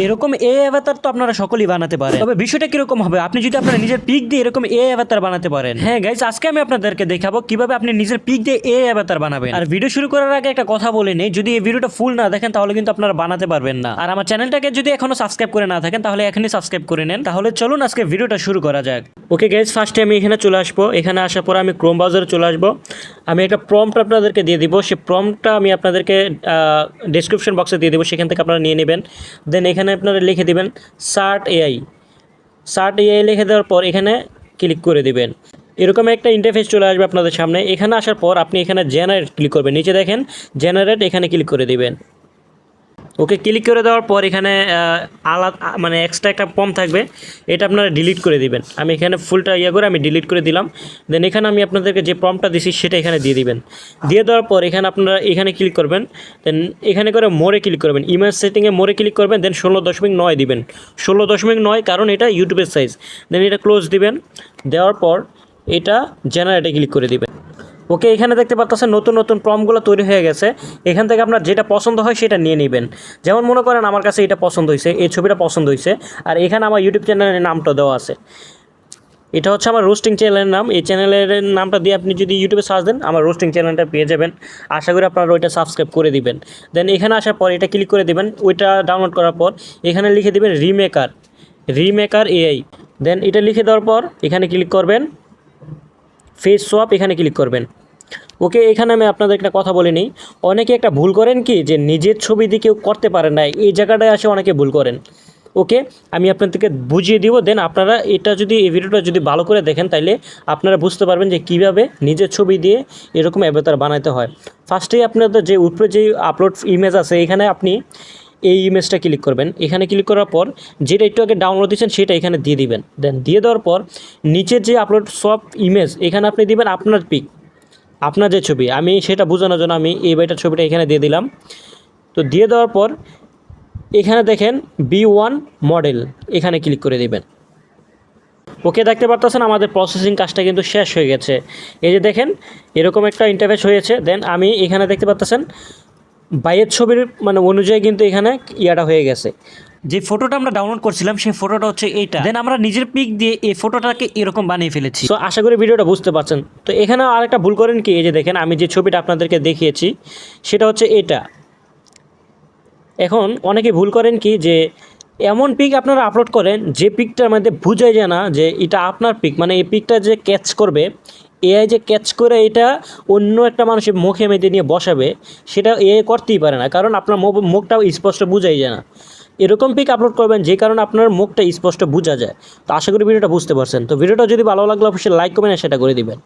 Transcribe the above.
এরকম এআই অ্যাভাতার তো আপনারা সকলেই বানাতে পারেন, তবে বিষয়টা কিরকম হবে আপনি যদি আপনার নিজের পিক দিয়ে এরকম এআই অ্যাভাতার বানাতে পারেন। হ্যাঁ গাইস, আজকে আমি আপনাদেরকে দেখাবো কিভাবে আপনি নিজের পিক দিয়ে এআই অ্যাভাতার বানাবেন। আর ভিডিও শুরু করার আগে একটা কথা বলে নেই, যদি এই ভিডিওটা ফুল না দেখেন তাহলে কিন্তু আপনারা বানাতে পারবেন না। আর আমার চ্যানেলটাকে যদি এখনো সাবস্ক্রাইব করে না থাকেন তাহলে এখনই সাবস্ক্রাইব করে নেন। তাহলে চলুন আজকে ভিডিওটা শুরু করা যাক। ওকে গাইস, ফার্স্টে আমি এখানে চলে আসবো। এখানে আসার পর আমি ক্রোম ব্রাউজারে চলে আসবো। আমি একটা প্রম্পট আপনাদেরকে দিয়ে দিব, সেই প্রম্পটটা আমি আপনাদেরকে ডেসক্রিপশন বক্সে দিয়ে দেবো, সেখান থেকে আপনারা নিয়ে নেবেন। দেন এখানে আপনারা লিখে দিবেন সার্ট এআই লিখে দেওয়ার পর এখানে ক্লিক করে দিবেন। এরকম একটা ইন্টারফেস চলে আসবে আপনাদের সামনে। এখানে আসার পর আপনি এখানে জেনারেট ক্লিক করবেন, নিচে দেখেন জেনারেট, এখানে ক্লিক করে দিবেন। ওকে, ক্লিক করে দেওয়ার পর এখানে আলাদা মানে এক্সট্রা একটা প্রম্পট থাকবে, এটা আপনারা ডিলিট করে দিবেন। আমি এখানে ফুলটা করে আমি ডিলিট করে দিলাম। দেন এখানে আমি আপনাদেরকে যে প্রম্পটটা দিছি সেটা এখানে দিয়ে দিবেন। দিয়ে দেওয়ার পর এখানে আপনারা এখানে ক্লিক করবেন। দেন এখানে করে মোরে ক্লিক করবেন, ইমেজ সেটিংয়ে মোরে ক্লিক করবেন। দেন 16.9 দিবেন, 16.9, কারণ এটা ইউটিউবের সাইজ। দেন এটা ক্লোজ দিবেন। দেওয়ার পর এটা জেনারেটে ক্লিক করে দিবেন। ওকে, এখানে দেখতে পাচ্ছেন নতুন নতুন প্রম্পটগুলো তৈরি হয়ে গেছে। এখান থেকে আপনার যেটা পছন্দ হয় সেটা নিয়ে নেবেন। যেমন মনে করেন আমার কাছে এটা পছন্দ হয়েছে, এই ছবিটা পছন্দ হয়েছে, আর এখানে আমার ইউটিউব চ্যানেলের নামটা দেওয়া আছে। এটা হচ্ছে আমার রোস্টিং চ্যানেলের নাম। এই চ্যানেলের নামটা দিয়ে আপনি যদি ইউটিউবে সার্চ দেন আমার রোস্টিং চ্যানেলটা পেয়ে যাবেন। আশা করি আপনারা ওইটা সাবস্ক্রাইব করে দিবেন। দেন এখানে আসার পর এটা ক্লিক করে দিবেন। ওইটা ডাউনলোড করার পর এখানে লিখে দিবেন রিমেকার এআই। দেন এটা লিখে দেওয়ার পর এখানে ক্লিক করবেন, ফেস সোয়াপ, এখানে ক্লিক করবেন। ওকে, এখানে আমি আপনাদের একটা কথা বলে নিই। অনেকে একটা ভুল করেন কি, যে নিজের ছবি দিয়ে কেউ করতে পারে না, এই জায়গাটায় আসে অনেকে ভুল করেন। ওকে, আমি আপনাদেরকে বুঝিয়ে দিব। দেন আপনারা এটা যদি এই ভিডিওটা যদি ভালো করে দেখেন তাইলে আপনারা বুঝতে পারবেন যে কীভাবে নিজের ছবি দিয়ে এরকম অ্যাভাতার বানাতে হয়। ফার্স্টেই আপনাদের যে উপরে যে আপলোড ইমেজ আছে এখানে আপনি এই ইমেজটা ক্লিক করবেন। এখানে ক্লিক করার পর যেটা একটু আগে ডাউনলোড দিচ্ছেন সেটা এখানে দিয়ে দিবেন। দেন দিয়ে দেওয়ার পর নিচের যে আপলোড সব ইমেজ এখানে আপনি দিবেন আপনার পিক, আপনার যে ছবি। আমি সেটা বোঝানোর জন্য আমি এই বাইটার ছবিটা এখানে দিয়ে দিলাম। তো দিয়ে দেওয়ার পর এখানে দেখেন B1 মডেল, এখানে ক্লিক করে দিবেন। ওকে, দেখতে পারতেছেন আমাদের প্রসেসিং কাজটা কিন্তু শেষ হয়ে গেছে। এই যে দেখেন এরকম একটা ইন্টারফেস হয়েছে। দেন আমি এখানে দেখতে পারতেছেন বাইয়ের ছবির মানে অনুযায়ী কিন্তু এখানে ইয়াটা হয়ে গেছে। যে ফটোটা আমরা ডাউনলোড করছিলাম সেই ফটোটা হচ্ছে এইটা। দেন আমরা নিজের পিক দিয়ে এই ফটোটাকে এরকম বানিয়ে ফেলেছি। তো আশা করি ভিডিওটা বুঝতে পারছেন। তো এখানে আরেকটা ভুল করেন কি, এই যে দেখেন আমি যে ছবিটা আপনাদেরকে দেখিয়েছি সেটা হচ্ছে এটা। এখন অনেকে ভুল করেন কি, যে এমন পিক আপনারা আপলোড করেন যে পিকটার মধ্যে বোঝাই যায় না যে এটা আপনার পিক, মানে এই পিকটা যে ক্যাচ করবে এআই, যে ক্যাচ করে এটা অন্য একটা মানুষের মুখে মেঁধে নিয়ে বসাবে, সেটা এআই করতেই পারে না, কারণ আপনার মুখটাও স্পষ্ট বোঝাই যায় না। এরকম পিক আপলোড করবেন যে কারণে আপনার মুখটা স্পষ্ট বোঝা যায়। তো আশা করি ভিডিওটা বুঝতে পারছেন। তো ভিডিওটা যদি ভালো লাগলে অবশ্যই লাইক কমেন্ট সেটা করে দিবেন।